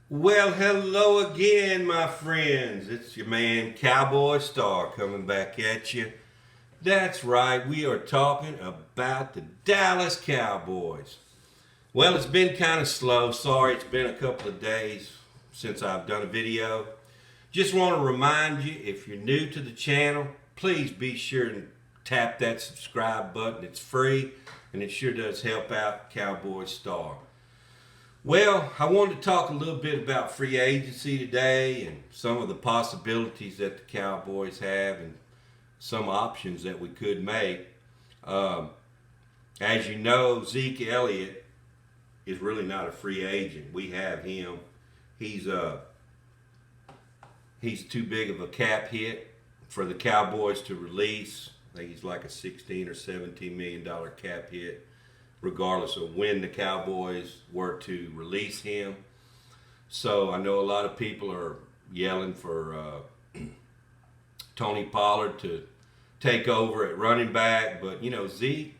Well, hello again, my friends. It's your man Cowboy Star coming back at you. That's right, we are talking about the Dallas Cowboys. Well, it's been kind of slow. Sorry, it's been a couple of days since I've done a video. Just want to remind you, if you're new to the channel, please be sure and tap that subscribe button. It's free and it sure does help out Cowboy Star. Well, I wanted to talk a little bit about free agency today and some of the possibilities that the Cowboys have and some options that we could make. Um, as you know, Zeke Elliott is really not a free agent. We have him. He's uh he's too big of a cap hit for the Cowboys to release. I think he's like a 16 or 17 million dollar cap hit, regardless of when the Cowboys were to release him. So I know a lot of people are yelling for Tony Pollard to take over at running back, but you know Zeke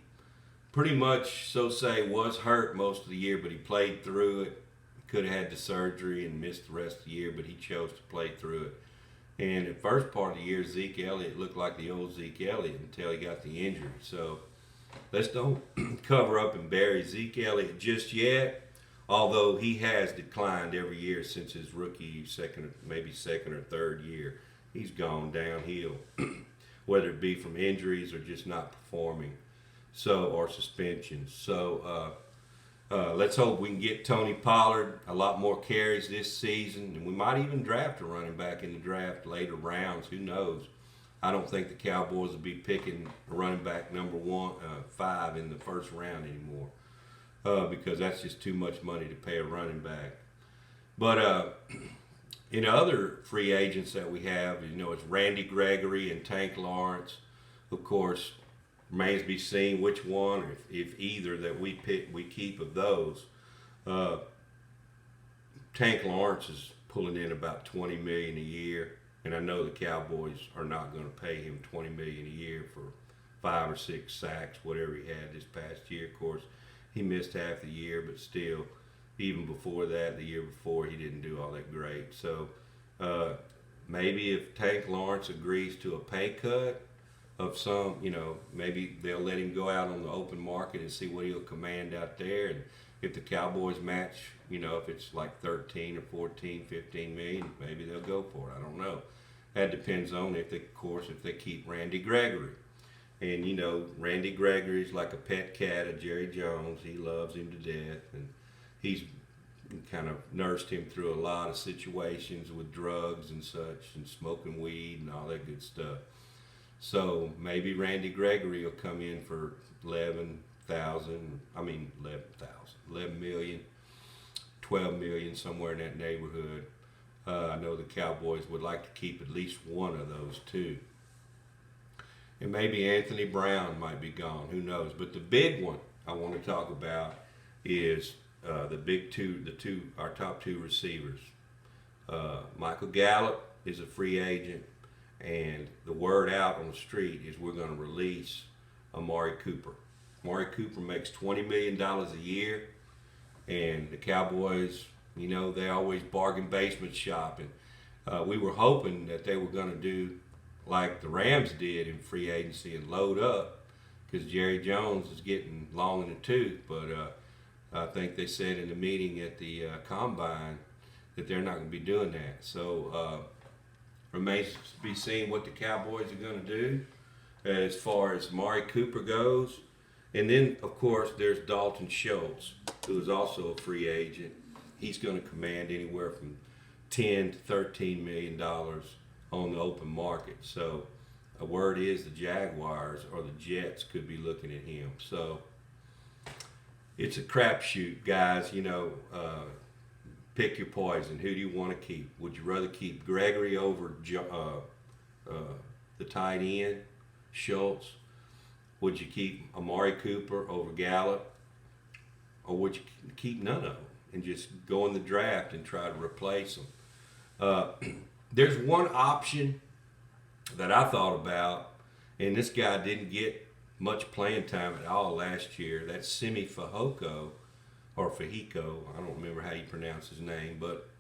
pretty much, so say, was hurt most of the year, but he played through it. Could have had the surgery and missed the rest of the year, but he chose to play through it. And the first part of the year, Zeke Elliott looked like the old Zeke Elliott until he got the injury. So let's don't cover up and bury Zeke Elliott just yet, although he has declined every year since his rookie second or third year. He's gone downhill, whether it be from injuries or just not performing, or suspensions. Let's hope we can get Tony Pollard a lot more carries this season, and we might even draft a running back in the draft later rounds. Who knows? I don't think the Cowboys will be picking a running back number 5 in the first round anymore, because that's just too much money to pay a running back. But in other free agents that we have, it's Randy Gregory and Tank Lawrence. Of course, remains to be seen which one, or if either that we keep of those. Uh, Tank Lawrence is pulling in about $20 million a year, and I know the Cowboys are not going to pay him $20 million a year for 5 or 6 sacks, whatever he had this past year. Of course, he missed half the year, but still, even before that, the year before, he didn't do all that great. So maybe if Tank Lawrence agrees to a pay cut of some, maybe they'll let him go out on the open market and see what he'll command out there. And if the Cowboys match, if it's like 13 or 14, 15 million, maybe they'll go for it. I don't know. That depends on if they keep Randy Gregory. And Randy Gregory's like a pet cat of Jerry Jones. He loves him to death, and he's kind of nursed him through a lot of situations with drugs and such, and smoking weed and all that good stuff. So maybe Randy Gregory will come in for 11 million, 12 million, somewhere in that neighborhood. I know the Cowboys would like to keep at least one of those two. And maybe Anthony Brown might be gone. Who knows? But the big one I want to talk about is our top two receivers. Michael Gallup is a free agent, and the word out on the street is we're going to release Amari Cooper. Amari Cooper makes $20 million a year, and the Cowboys, they always bargain basement shopping. We were hoping that they were going to do like the Rams did in free agency and load up, because Jerry Jones is getting long in the tooth. But I think they said in the meeting at the Combine that they're not going to be doing that. So remains to be seen what the Cowboys are going to do as far as Amari Cooper goes. And then, of course, there's Dalton Schultz, who is also a free agent. He's going to command anywhere from $10 to $13 million on the open market. So a word is the Jaguars or the Jets could be looking at him. So it's a crapshoot, guys. Pick your poison. Who do you want to keep? Would you rather keep Gregory over the tight end, Schultz? Would you keep Amari Cooper over Gallup? Or would you keep none of them and just go in the draft and try to replace them? There's one option that I thought about, and this guy didn't get much playing time at all last year. That's Simi Fehoko, or Fehiko. I don't remember how you pronounce his name, but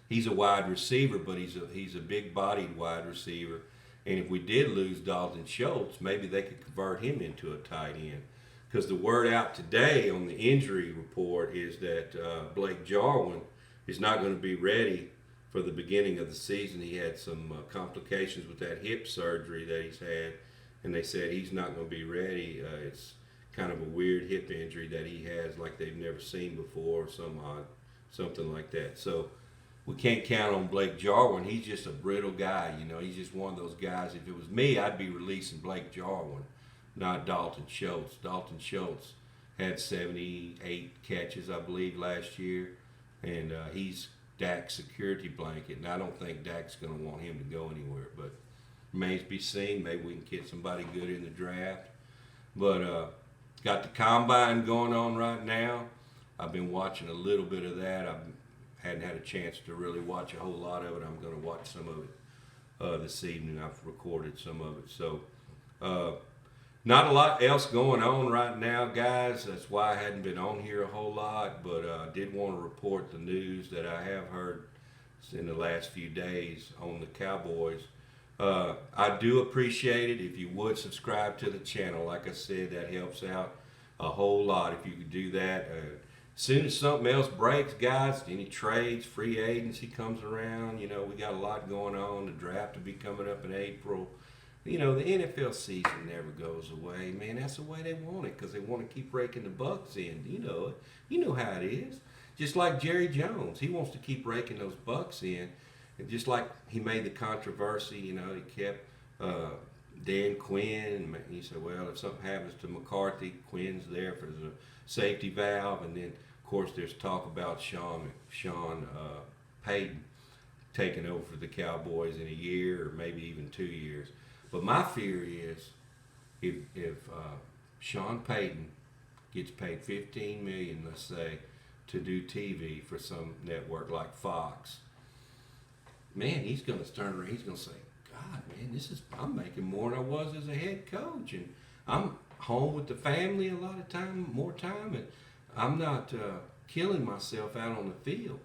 he's a wide receiver, but he's a big-bodied wide receiver. And if we did lose Dalton Schultz, maybe they could convert him into a tight end. Because the word out today on the injury report is that Blake Jarwin is not going to be ready for the beginning of the season. He had some complications with that hip surgery that he's had, and they said he's not going to be ready. It's kind of a weird hip injury that he has, like they've never seen before, or something like that. So we can't count on Blake Jarwin. He's just a brittle guy, you know. He's just one of those guys. If it was me, I'd be releasing Blake Jarwin, not Dalton Schultz. Dalton Schultz had 78 catches, I believe, last year, and he's Dak's security blanket, and I don't think Dak's going to want him to go anywhere, but remains to be seen. Maybe we can get somebody good in the draft. But got the combine going on right now. I've been watching a little bit of that. I hadn't had a chance to really watch a whole lot of it. I'm going to watch some of it this evening. I've recorded some of it. So not a lot else going on right now, guys. That's why I hadn't been on here a whole lot, but I did want to report the news that I have heard in the last few days on the Cowboys. I do appreciate it if you would subscribe to the channel. Like I said, that helps out a whole lot if you could do that. As soon as something else breaks, guys, any trades, free agency comes around, you know, we got a lot going on. The draft will be coming up in April. You know, the NFL season never goes away, man. That's the way they want it, because they want to keep raking the bucks in. You know it. You know how it is. Just like Jerry Jones, he wants to keep raking those bucks in. And just like he made the controversy, you know, he kept Dan Quinn. And he said, well, if something happens to McCarthy, Quinn's there for the safety valve. And then, of course, there's talk about Sean Payton taking over for the Cowboys in a year or maybe even 2 years. But my fear is if Sean Payton gets paid $15 million, let's say, to do TV for some network like Fox, man, he's going to turn around. He's going to say, God, man, I'm making more than I was as a head coach, and I'm home with the family a lot of time, more time, and I'm not killing myself out on the field,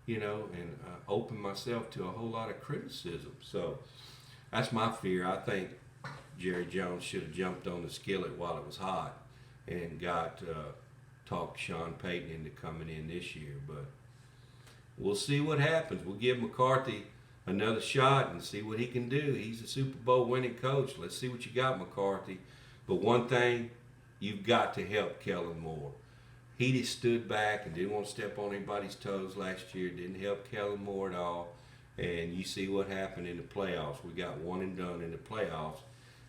you know, and open myself to a whole lot of criticism. So that's my fear. I think Jerry Jones should have jumped on the skillet while it was hot and talked Sean Payton into coming in this year. But we'll see what happens. We'll give McCarthy another shot and see what he can do. He's a Super Bowl winning coach. Let's see what you got, McCarthy. But one thing, you've got to help Kellen Moore. He just stood back and didn't want to step on anybody's toes last year. Didn't help Kellen Moore at all. And you see what happened in the playoffs. We got one and done in the playoffs.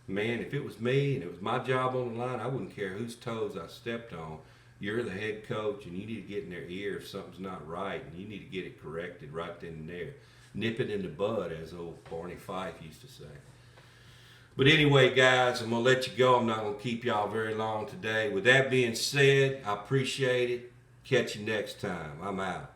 Man, if it was me and it was my job on the line, I wouldn't care whose toes I stepped on. You're the head coach, and you need to get in their ear if something's not right, and you need to get it corrected right then and there. Nip it in the bud, as old Barney Fife used to say. But anyway, guys, I'm going to let you go. I'm not going to keep y'all very long today. With that being said, I appreciate it. Catch you next time. I'm out.